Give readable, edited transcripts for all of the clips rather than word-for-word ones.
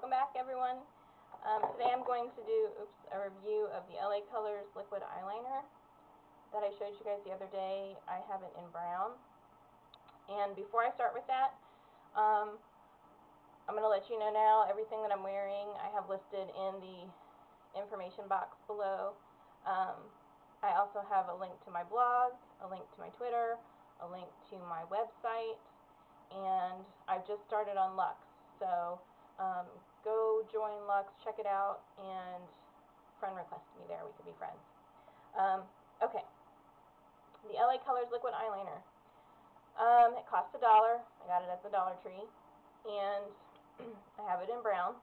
Welcome back, everyone. Today I'm going to do a review of the LA Colors liquid eyeliner that I showed you guys the other day. I have it in brown. And before I start with that, I'm going to let you know now everything that I'm wearing I have listed in the information box below. I also have a link to my blog, a link to my Twitter, a link to my website, and I've just started on Luuux. So go join Luuux, check it out, and friend request me there. We could be friends. Okay, the LA Colors liquid eyeliner. It costs $1. I got it at the Dollar Tree, and I have it in brown.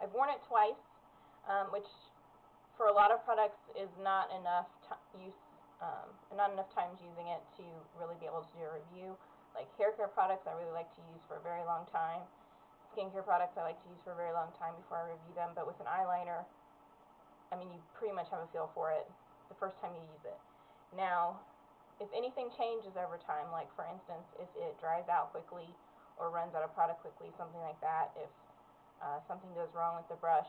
I've worn it twice, which for a lot of products is not enough not enough times using it to really be able to do a review. Like hair care products, I really like to use for a very long time. Skincare products, I like to use for a very long time before I review them. But with an eyeliner, I mean, you pretty much have a feel for it the first time you use it. Now, if anything changes over time, like for instance, if it dries out quickly or runs out of product quickly, something like that, if something goes wrong with the brush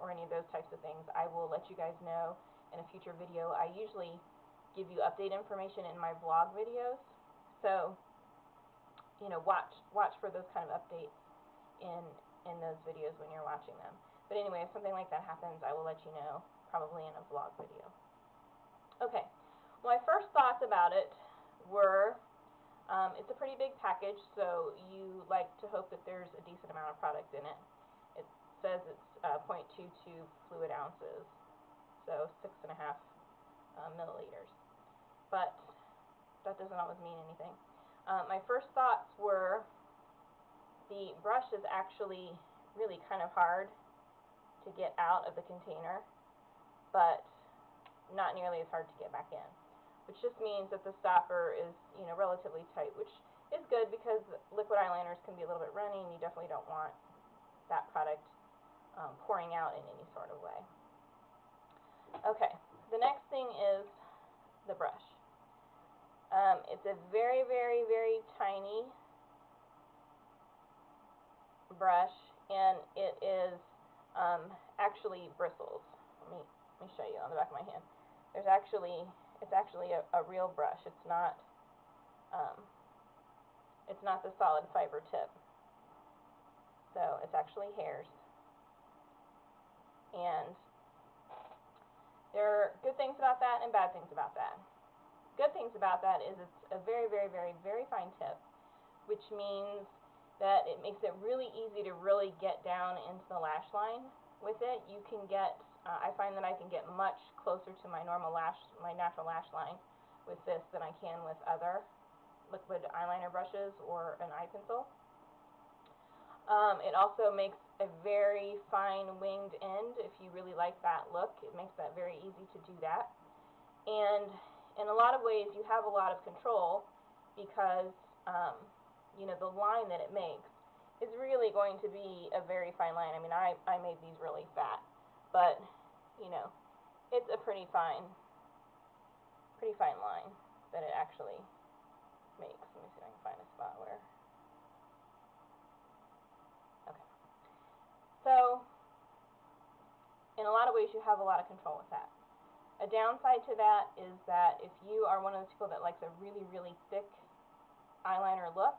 or any of those types of things, I will let you guys know in a future video. I usually give you update information in my vlog videos, so you know, watch for those kind of updates in those videos when you're watching them. But anyway, if something like that happens, I will let you know, probably in a vlog video. Okay, well, my first thoughts about it were, it's a pretty big package, so you like to hope that there's a decent amount of product in it. It says it's 0.22 fluid ounces, so 6.5 milliliters. But that doesn't always mean anything. My first thoughts were the brush is actually really kind of hard to get out of the container, but not nearly as hard to get back in, which just means that the stopper is, you know, relatively tight, which is good because liquid eyeliners can be a little bit runny, and you definitely don't want that product pouring out in any sort of way. Okay, the next thing is the brush. It's a very, very, very tiny brush, and it is actually bristles. Let me show you on the back of my hand. It's actually a real brush. It's not the solid fiber tip. So it's actually hairs. And there are good things about that and bad things about that. Good things about that is it's a very, very, very, very fine tip, which means that it makes it really easy to really get down into the lash line with it. You can get, I find that I can get much closer to my natural lash line with this than I can with other liquid eyeliner brushes or an eye pencil. It also makes a very fine winged end. If you really like that look, it makes that very easy to do that. And in a lot of ways, you have a lot of control because, you know, the line that it makes is really going to be a very fine line. I mean, I made these really fat, but, you know, it's a pretty fine line that it actually makes. Let me see if I can find a spot where. Okay. So, in a lot of ways, you have a lot of control with that. A downside to that is that if you are one of those people that likes a really, really thick eyeliner look,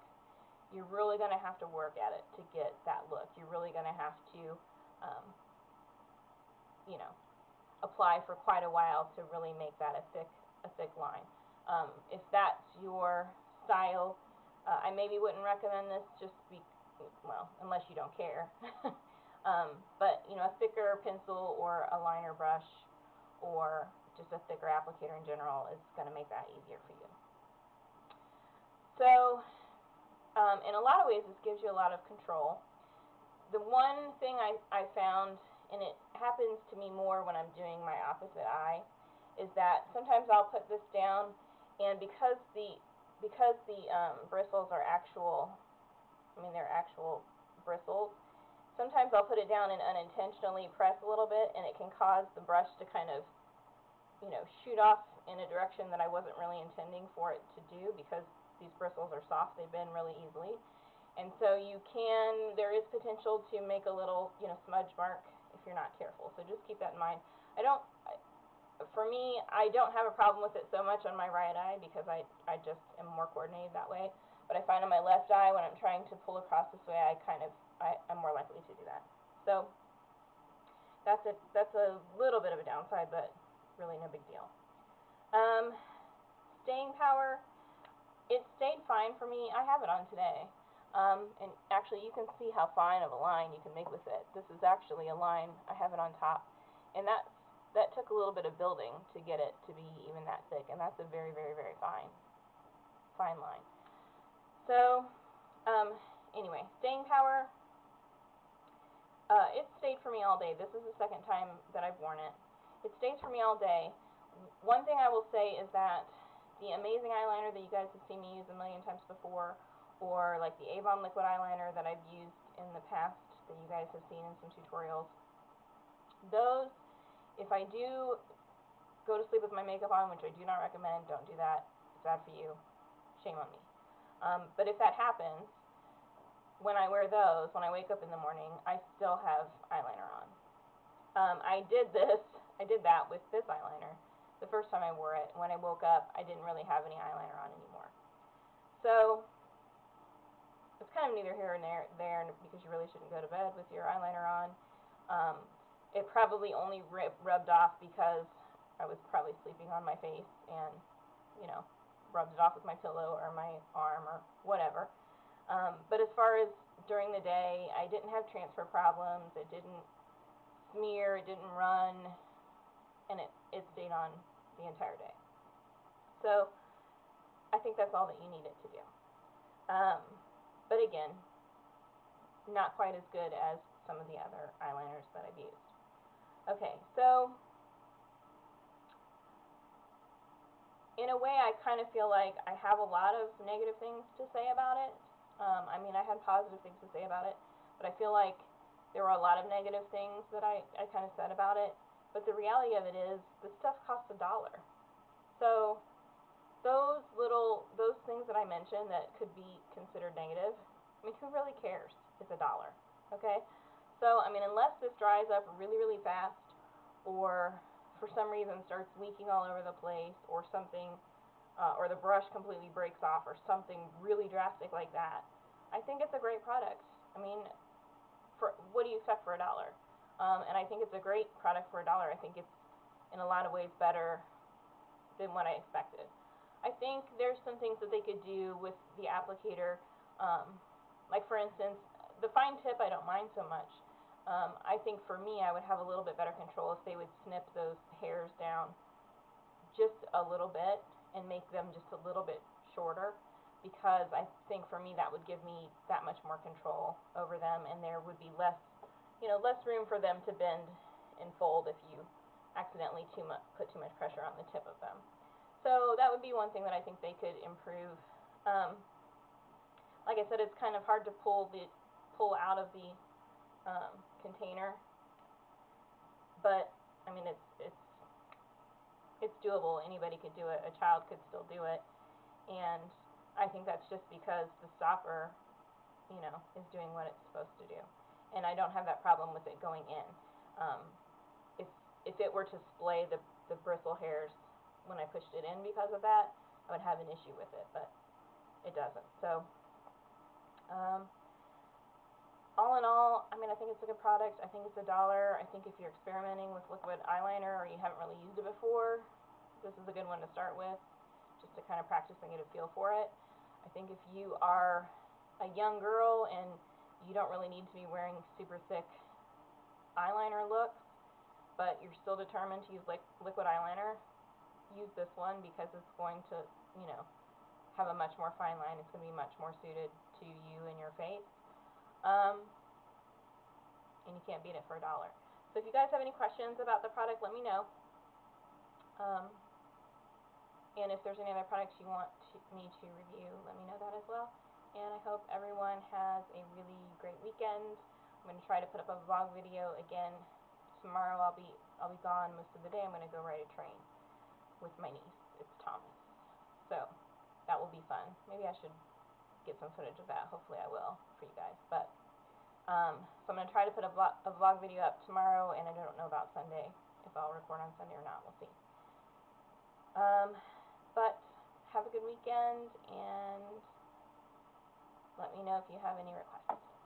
you're really going to have to work at it to get that look. You're really going to have to, you know, apply for quite a while to really make that a thick line. If that's your style, I maybe wouldn't recommend this well, unless you don't care. But, you know, a thicker pencil or a liner brush or just a thicker applicator in general is going to make that easier for you. So, in a lot of ways, this gives you a lot of control. The one thing I found, and it happens to me more when I'm doing my opposite eye, is that sometimes I'll put this down, and because the bristles are actual, they're actual bristles, sometimes I'll put it down and unintentionally press a little bit, and it can cause the brush to kind of, you know, shoot off in a direction that I wasn't really intending for it to do because these bristles are soft. They bend really easily. And so there is potential to make a little, you know, smudge mark if you're not careful. So just keep that in mind. For me, I don't have a problem with it so much on my right eye because I just am more coordinated that way. But I find on my left eye when I'm trying to pull across this way, I'm more likely to do that. So that's a little bit of a downside, but really no big deal. Staying power, it stayed fine for me. I have it on today. And actually you can see how fine of a line you can make with it. This is actually a line. I have it on top. And that took a little bit of building to get it to be even that thick. And that's a very, very, very fine line. So, anyway, staying power, it stayed for me all day. This is the second time that I've worn it. It stays for me all day. One thing I will say is that the amazing eyeliner that you guys have seen me use a million times before, or like the AVON liquid eyeliner that I've used in the past that you guys have seen in some tutorials, those, if I do go to sleep with my makeup on, which I do not recommend, don't do that, it's bad for you, shame on me. But if that happens, when I wear those, when I wake up in the morning, I still have eyeliner on. I did that with this eyeliner the first time I wore it. When I woke up, I didn't really have any eyeliner on anymore. So it's kind of neither here nor there because you really shouldn't go to bed with your eyeliner on. It probably only rubbed off because I was probably sleeping on my face and, you know, rubbed it off with my pillow or my arm or whatever. But as far as during the day, I didn't have transfer problems. It didn't smear. It didn't run. And it stayed on the entire day. So I think that's all that you need it to do. But again, not quite as good as some of the other eyeliners that I've used. Okay, so in a way I kind of feel like I have a lot of negative things to say about it. I mean, I had positive things to say about it, but I feel like there were a lot of negative things that I kind of said about it. But the reality of it is, this stuff costs $1. So those things that I mentioned that could be considered negative, I mean, who really cares? It's $1, okay? So, I mean, unless this dries up really, really fast, or for some reason starts leaking all over the place, or something, or the brush completely breaks off, or something really drastic like that, I think it's a great product. I mean, what do you expect for $1? And I think it's a great product for $1. I think it's, in a lot of ways, better than what I expected. I think there's some things that they could do with the applicator. Like, for instance, the fine tip I don't mind so much. I think for me, I would have a little bit better control if they would snip those hairs down just a little bit and make them just a little bit shorter, because I think for me that would give me that much more control over them, and there would be less room for them to bend and fold if you accidentally put too much pressure on the tip of them. So that would be one thing that I think they could improve. Like I said, it's kind of hard to pull out of the container, but I mean it's doable. Anybody could do it. A child could still do it, and I think that's just because the stopper, is doing what it's supposed to do. And I don't have that problem with it going in. If it were to splay the bristle hairs when I pushed it in because of that, I would have an issue with it, but it doesn't. So, all in all, I mean, I think it's a good product. I think it's $1. I think if you're experimenting with liquid eyeliner or you haven't really used it before, this is a good one to start with, just to kind of practice and get a feel for it. I think if you are a young girl and you don't really need to be wearing super thick eyeliner looks, but you're still determined to use liquid eyeliner, use this one, because it's going to, have a much more fine line. It's going to be much more suited to you and your face. And you can't beat it for $1. So if you guys have any questions about the product, let me know. And if there's any other products you want me to review, let me know that as well. And I hope everyone has a really great weekend. I'm going to try to put up a vlog video again tomorrow. I'll be gone most of the day. I'm going to go ride a train with my niece. It's Thomas. So that will be fun. Maybe I should get some footage of that. Hopefully I will for you guys. But So I'm going to try to put a vlog video up tomorrow, and I don't know about Sunday, if I'll record on Sunday or not. We'll see. But have a good weekend, and let me know if you have any requests.